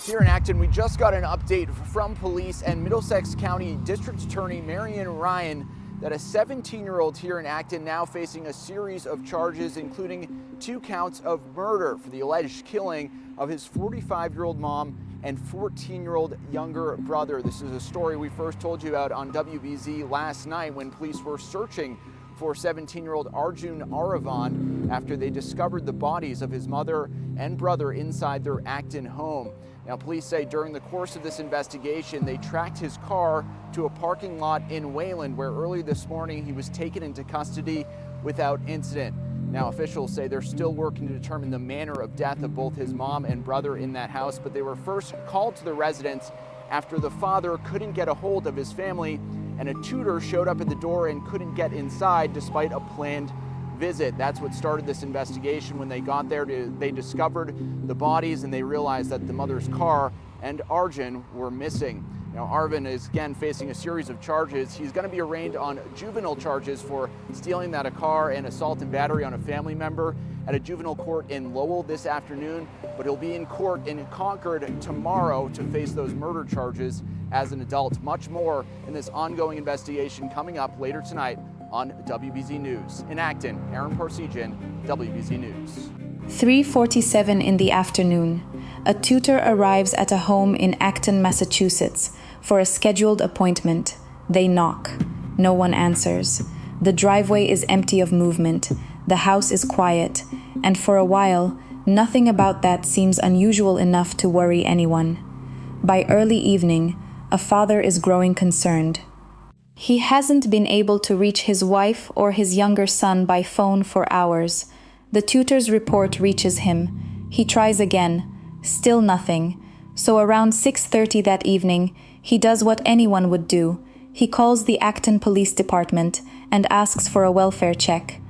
Here in Acton, we just got an update from police and Middlesex County District Attorney Marian Ryan that a 17-year-old here in Acton now facing a series of charges, including 2 counts of murder for the alleged killing of his 45-year-old mom and 14-year-old younger brother. This is a story we first told you about on WBZ last night when police were searching for 17-year-old Arjun Aravind after they discovered the bodies of his mother and brother inside their Acton home. Now, police say during the course of this investigation, they tracked his car to a parking lot in Wayland, where early this morning he was taken into custody without incident. Now, officials say they're still working to determine the manner of death of both his mom and brother in that house, but they were first called to the residence after the father couldn't get a hold of his family and a tutor showed up at the door and couldn't get inside despite a planned visit. That's what started this investigation. When they got there, they discovered the bodies and they realized that the mother's car and Arjun were missing. Now, Aravind is again facing a series of charges. He's going to be arraigned on juvenile charges for stealing a car and assault and battery on a family member at a juvenile court in Lowell this afternoon, but he'll be in court in Concord tomorrow to face those murder charges as an adult. Much more in this ongoing investigation coming up later tonight on WBZ News. In Acton, Aaron Parsegian, WBZ News. 3:47 in the afternoon, a tutor arrives at a home in Acton, Massachusetts for a scheduled appointment. They knock. No one answers. The driveway is empty of movement. The house is quiet. And for a while, nothing about that seems unusual enough to worry anyone. By early evening, a father is growing concerned. He hasn't been able to reach his wife or his younger son by phone for hours. The tutor's report reaches him. He tries again. Still nothing. So around 6:30 that evening, he does what anyone would do. He calls the Acton Police Department and asks for a welfare check.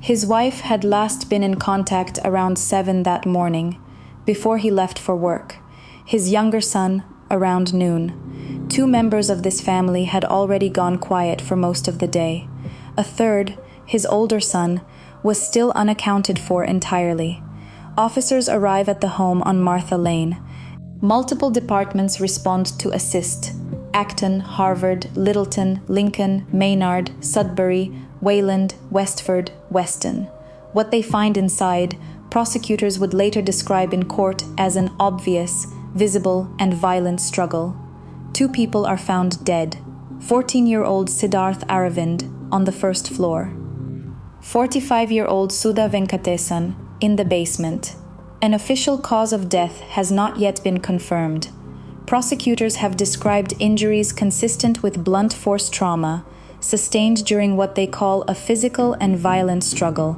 His wife had last been in contact around 7 that morning, before he left for work. His younger son, around noon. 2 members of this family had already gone quiet for most of the day. A third, his older son, was still unaccounted for entirely. Officers arrive at the home on Martha Lane. Multiple departments respond to assist. Acton, Harvard, Littleton, Lincoln, Maynard, Sudbury, Wayland, Westford, Weston. What they find inside, prosecutors would later describe in court as an obvious, visible, and violent struggle. 2 people are found dead. 14-year-old Siddharth Aravind on the first floor. 45-year-old Sudha Venkatesan in the basement. An official cause of death has not yet been confirmed. Prosecutors have described injuries consistent with blunt force trauma, sustained during what they call a physical and violent struggle.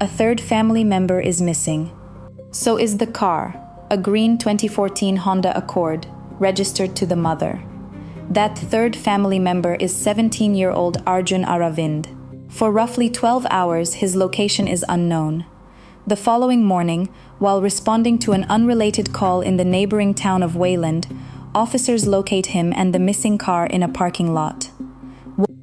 A third family member is missing. So is the car, a green 2014 Honda Accord, registered to the mother. That third family member is 17-year-old Arjun Aravind. For roughly 12 hours, his location is unknown. The following morning, while responding to an unrelated call in the neighboring town of Wayland, officers locate him and the missing car in a parking lot.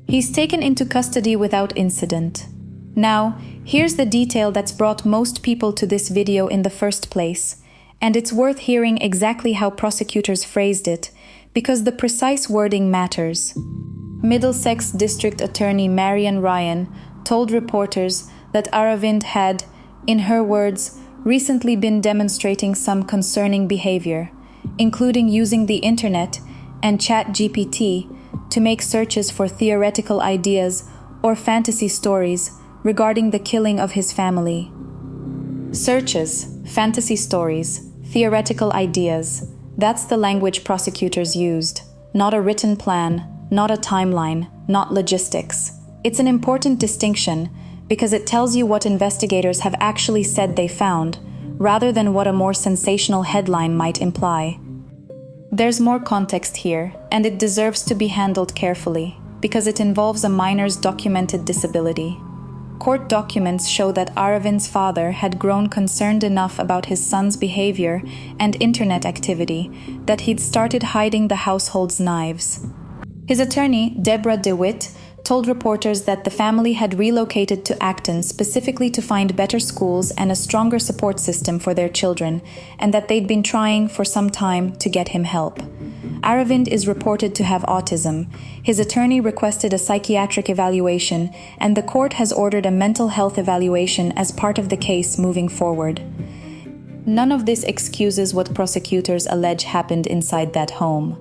He's taken into custody without incident. Now, here's the detail that's brought most people to this video in the first place. And it's worth hearing exactly how prosecutors phrased it, because the precise wording matters. Middlesex District Attorney Marian Ryan told reporters that Aravind had, in her words, recently been demonstrating some concerning behavior, including using the internet and ChatGPT to make searches for theoretical ideas or fantasy stories regarding the killing of his family. Searches, fantasy stories, theoretical ideas. That's the language prosecutors used. Not a written plan, not a timeline, not logistics. It's an important distinction because it tells you what investigators have actually said they found, rather than what a more sensational headline might imply. There's more context here, and it deserves to be handled carefully, because it involves a minor's documented disability. Court documents show that Aravind's father had grown concerned enough about his son's behavior and internet activity that he'd started hiding the household's knives. His attorney, Deborah DeWitt, told reporters that the family had relocated to Acton specifically to find better schools and a stronger support system for their children, and that they'd been trying for some time to get him help. Aravind is reported to have autism. His attorney requested a psychiatric evaluation, and the court has ordered a mental health evaluation as part of the case moving forward. None of this excuses what prosecutors allege happened inside that home,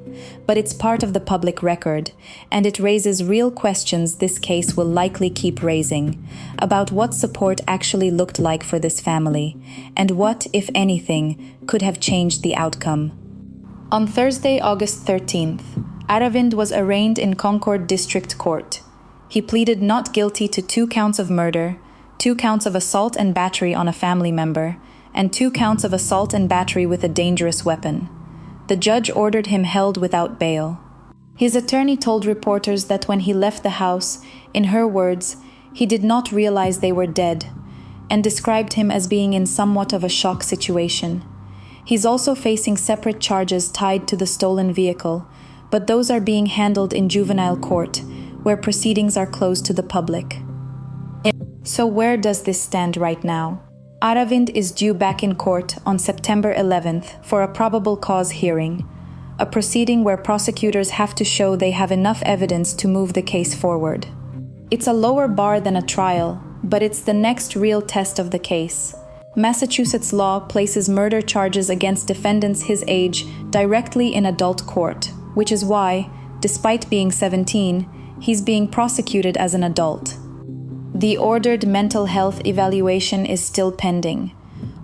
but it's part of the public record, and it raises real questions this case will likely keep raising about what support actually looked like for this family, and what, if anything, could have changed the outcome. On Thursday, August 13th, Aravind was arraigned in Concord District Court. He pleaded not guilty to 2 counts of murder, 2 counts of assault and battery on a family member, and 2 counts of assault and battery with a dangerous weapon. The judge ordered him held without bail. His attorney told reporters that when he left the house, in her words, he did not realize they were dead, and described him as being in somewhat of a shock situation. He's also facing separate charges tied to the stolen vehicle, but those are being handled in juvenile court, where proceedings are closed to the public. So where does this stand right now? Aravind is due back in court on September 11th for a probable cause hearing, a proceeding where prosecutors have to show they have enough evidence to move the case forward. It's a lower bar than a trial, but it's the next real test of the case. Massachusetts law places murder charges against defendants his age directly in adult court, which is why, despite being 17, he's being prosecuted as an adult. The ordered mental health evaluation is still pending.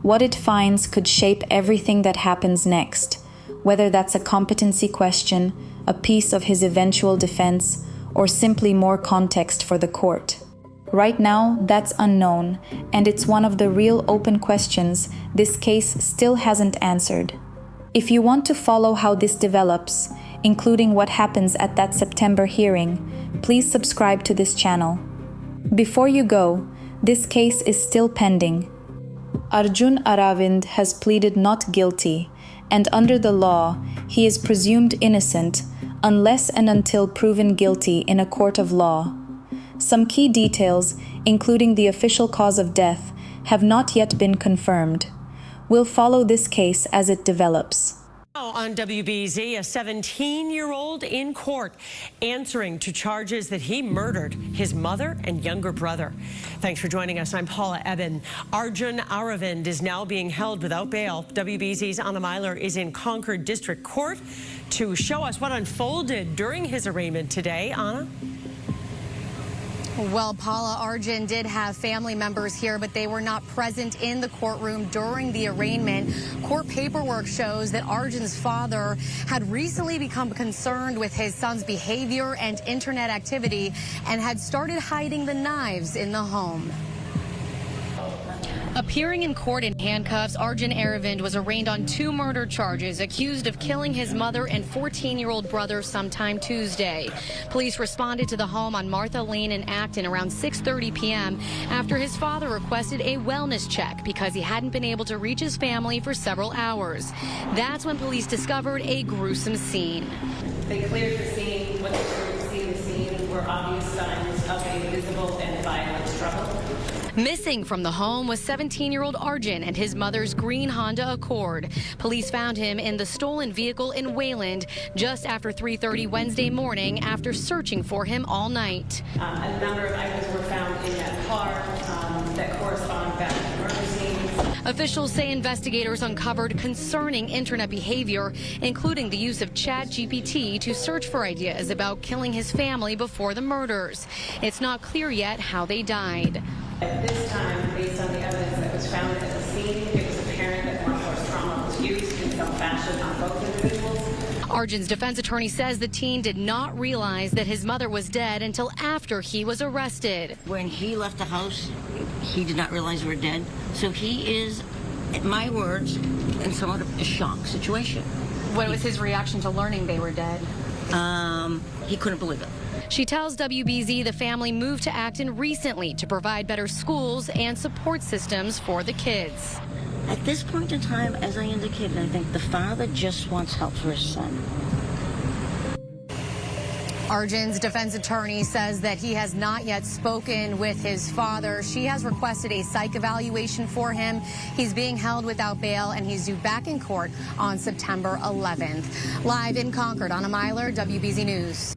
What it finds could shape everything that happens next, whether that's a competency question, a piece of his eventual defense, or simply more context for the court. Right now, that's unknown, and it's one of the real open questions this case still hasn't answered. If you want to follow how this develops, including what happens at that September hearing, please subscribe to this channel. Before you go, this case is still pending. Arjun Aravind has pleaded not guilty, and under the law, he is presumed innocent unless and until proven guilty in a court of law. Some key details, including the official cause of death, have not yet been confirmed. We'll follow this case as it develops. On WBZ, a 17-year-old in court answering to charges that he murdered his mother and younger brother. Thanks for joining us. I'm Paula Eben. Arjun Aravind is now being held without bail. WBZ's Anna Myler is in Concord District Court to show us what unfolded during his arraignment today. Anna? Well, Paula, Arjun did have family members here, but they were not present in the courtroom during the arraignment. Court paperwork shows that Arjun's father had recently become concerned with his son's behavior and internet activity and had started hiding the knives in the home. Appearing in court in handcuffs, Arjun Aravind was arraigned on 2 murder charges, accused of killing his mother and 14-year-old brother sometime Tuesday. Police responded to the home on Martha Lane in Acton around 6:30 p.m. after his father requested a wellness check because he hadn't been able to reach his family for several hours. That's when police discovered a gruesome scene. They cleared the scene. What they cleared to see in the scene were obvious signs of a visible and violent struggle. Missing from the home was 17-year-old Arjun and his mother's green Honda Accord. Police found him in the stolen vehicle in Wayland just after 3:30 Wednesday morning after searching for him all night. A number of items were found in that car that correspond back to the murder scenes. Officials say investigators uncovered concerning internet behavior, including the use of ChatGPT to search for ideas about killing his family before the murders. It's not clear yet how they died. At this time, based on the evidence that was found at the scene, it was apparent that blunt force trauma was used in some fashion on both individuals. Arjun's defense attorney says the teen did not realize that his mother was dead until after he was arrested. When he left the house, he did not realize we were dead. So he is, in my words, in somewhat of a shock situation. What was his reaction to learning they were dead? He couldn't believe it. She tells WBZ the family moved to Acton recently to provide better schools and support systems for the kids. At this point in time, as I indicated, I think the father just wants help for his son. Arjun's defense attorney says that he has not yet spoken with his father. She has requested a psych evaluation for him. He's being held without bail, and he's due back in court on September 11th. Live in Concord, Anna Myler, WBZ News.